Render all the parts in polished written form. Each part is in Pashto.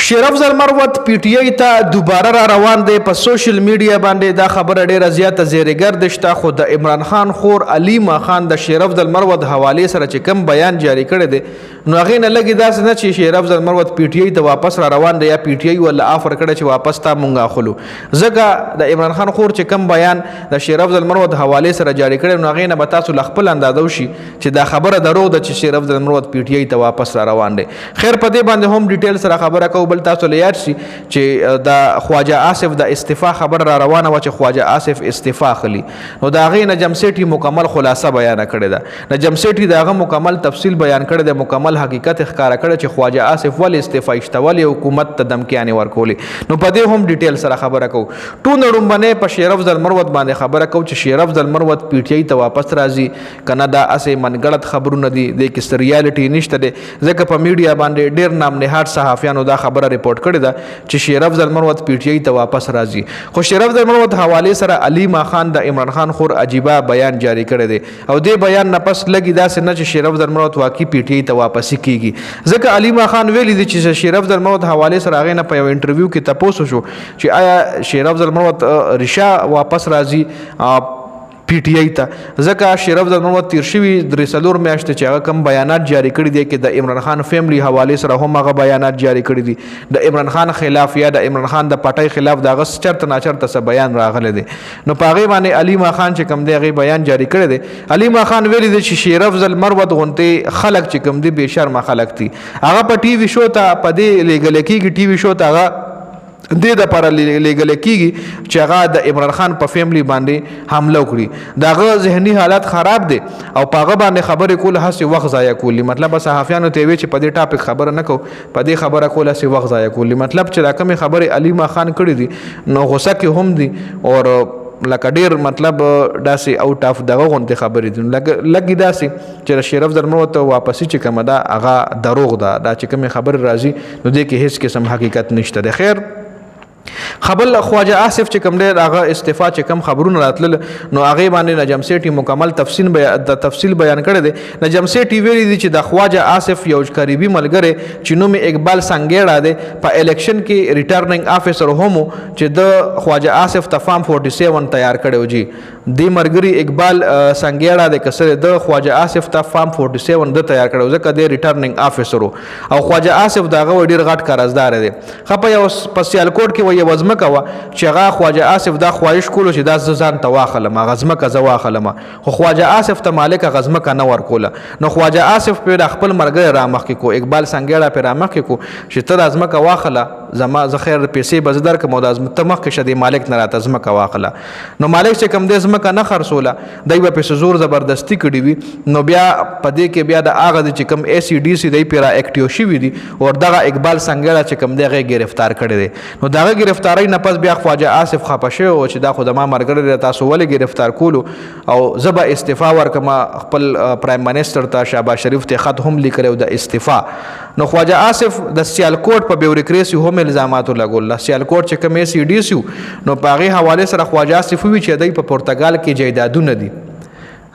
شیر افضل مروت پی ټی آی ته دوباره را روان دی. په سوشل میډیا باندې دا خبره ډیره زیاته زیرګرد شته، خو د عمران خان خور علیما خان د شیر افضل مروت حواله سره چې کوم بیان جاری کړی دی نو هغه نه لګی داس نه چې شیر افضل مروت پی ټی آی ته واپس را روان دی یا پی ټی آی ولا آفر کړی چې واپس تا مونږه اخلو. ځکه د عمران خان خور چې کوم بیان د شیر افضل مروت حواله سره جاری کړی نو هغه نه به تاسو خپل اندازو شي چې دا خبره دروغ ده چې شیر افضل مروت پی ټی آی ته واپس را روان دی. خیر په دې باندې هم ډیټیل سره خبره کو بل تاسو لیار شي چې د خواجه آصف د استعفا خبر را روانه و چې خواجه آصف استعفا خلی نو دا غي نجم سیټي مکمل خلاصه بیان کړی دا. نجم سیټي داغه مکمل تفصیل بیان کړی د مکمل حقیقت ښکارا کړی چې خواجه آصف ول استعفا اشتول حکومت ته دمکیانه ورکولې نو په دې هم ډیټیل سره خبره کو. ټو نړم باندې په شیر افضل مروت باندې خبره کو چې شیر افضل مروت پی ټی آی ته واپس راځي کنه دا اسه منګړت خبرونه دي د کیس ریالټي نشته دي. ځکه په میډیا باندې ډیر نام نهاد صحافیانو دا خبره ریپورت کړی دا چې شیر افضل مروت پی ټی آی ته واپس راځي. خو شیر افضل مروت حواله سره علیما خان د عمران خان خور عجیبه بیان جاری کړی دی او دې بیان نه پس لګی دا سن چې شیر افضل مروت واقعي پی ټی آی ته واپس کیږي. ځکه علیما خان ویلي دی چې شیر افضل مروت حواله سره هغه نه په یو انټرویو کې تاسو شو چې آیا شیر افضل مروت رشا واپس راځي پی ټی آی ته. ځکه شیر افضل مروت تیر شوي درې څلور میاشتې چې هغه کم بیانات جاری کړي دي کې د عمران خان فیملی حواله سره هم هغه بیانات جاری کړي دي د عمران خان خلاف یا د عمران خان د پټای خلاف د غس چرته ناچرته څه بیان راغلی دی. نو په هغه باندې علیما خان چې کم دی هغه بیان جاری کړی دی. علیما خان ویلي دی چې شیر افضل مروت غونته خلق چې کم دی بے شرمه خلق دي. هغه په ټي وي شو ته په دې لګل کېږي ټي وي شو ته هغه د لپاره لګل کېږي چې هغه د عمران خان په فیملی باندې حمله وکړي. داغه ذهني حالت خراب دي او پاغه باندې خبرې کول هسې وخت ضایع کولی. مطلب صحافیانو ته وی چې په دې ټاپک خبره نه کو په دې خبره کول هسې وخت ضایع کولی. مطلب چې دا کومه خبره علیما خان کړې دي نو غوسه کې هم دي او لکه ډیر مطلب داسې اوټ اف دغه غونډه خبرې دي لګي داسې چې شیر افضل مروت واپسی چې کومه دا هغه دروغ ده. دا چې کومه خبر راځي نو دې کې هیڅ قسم حقیقت نشته ده. خیر خبر خواجه آصف چې کوم ډیر هغه استعفا چې کوم خبرونه راتلل نو هغه باندې نجم سیټي مکمل تفصیل بیان کړی دی. نجم سیټي ویلي دی چې د خواجه آصف یو قریبي ملګری چې نوم اقبال سنگیړه دی په الیکشن کې ریټرننګ افیسر هم چې د خواجه آصف ته فارم 47 تیار کړو جی د مرګري اقبال سنگیړه د کسر د خواجه آصف ته فارم 47 د تیار کړو ځکه د ریټرننګ افیسر او خواجه آصف دغه ډیر غټ قرضدار دی. خپه یو سپیشل کوډ کې وي وزمکه وا چې هغه خواجه آصف دا خواهش کولو چې دا ځان ته واخلم غزمکه زه واخلم خو خواجه آصف ته مالک غزمکه نه ورکوله. نو خواجه آصف په خپل مرګ را مخ کې کو اقبال سنگیړه په را مخ کې کو چې ته د ازمکه واخله زما زخیر پیسې بزدر کوم د ازمته مخ کې شدي مالک نه راته ازمکه واخله. نو مالک چې کم د ازمکه نه خرصوله دای په زور زبردستی کړی وي نو بیا پدې کې بیا د اغه چې کم ای سی ډی سی دای پیرا اکټیو شي وي دي او دغه اقبال سنگیړه چې کم دغه گرفتار کړی دی. نو دغه گرفتاری نه پس بیا خواجه آصف خپشه او چې دا خو د ما مرګره تاسو ولې گرفتار کولو او زبا استعفا ورکما خپل پرایم منسٹر ته شهباز شریف ته خط هم لیکلو د استعفا. نو خواجه آصف د سیالکوټ په بیوروکراسي هم الزامات لګول. سیالکوټ چې کوم سی ډی سی نو په هغه حواله سره خواجه آصف وی چې دای په پرتګال کې جایدادونه دي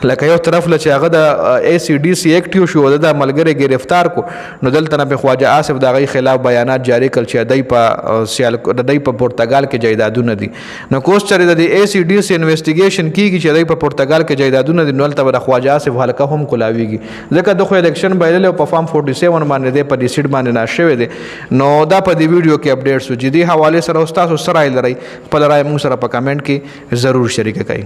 لکه یو طرف له چې هغه د ای سی ډی سی اکټیو شو د ملګری گرفتار کو نو دلته نه په خواجه آصف دغه خلاف بیانات جاری کړ چې دای په سیال د دای په پرتګال کې جایدادونه دي. نو کوس چرې د ای سی ډی سی انویسټیګیشن کیږي چې دای په پرتګال کې جایدادونه دي نو تل د خواجه آصف حلقه هم کولاویږي ځکه د خو الیکشن بایلل په فارم 47 باندې د په ډیسیډ باندې ناشوي دي. نو دا په دې ویډیو کې اپډیټس جدي حواله سره استاد سره لري خپل رائے موږ سره په کمنټ کې ضرور شریک کړئ.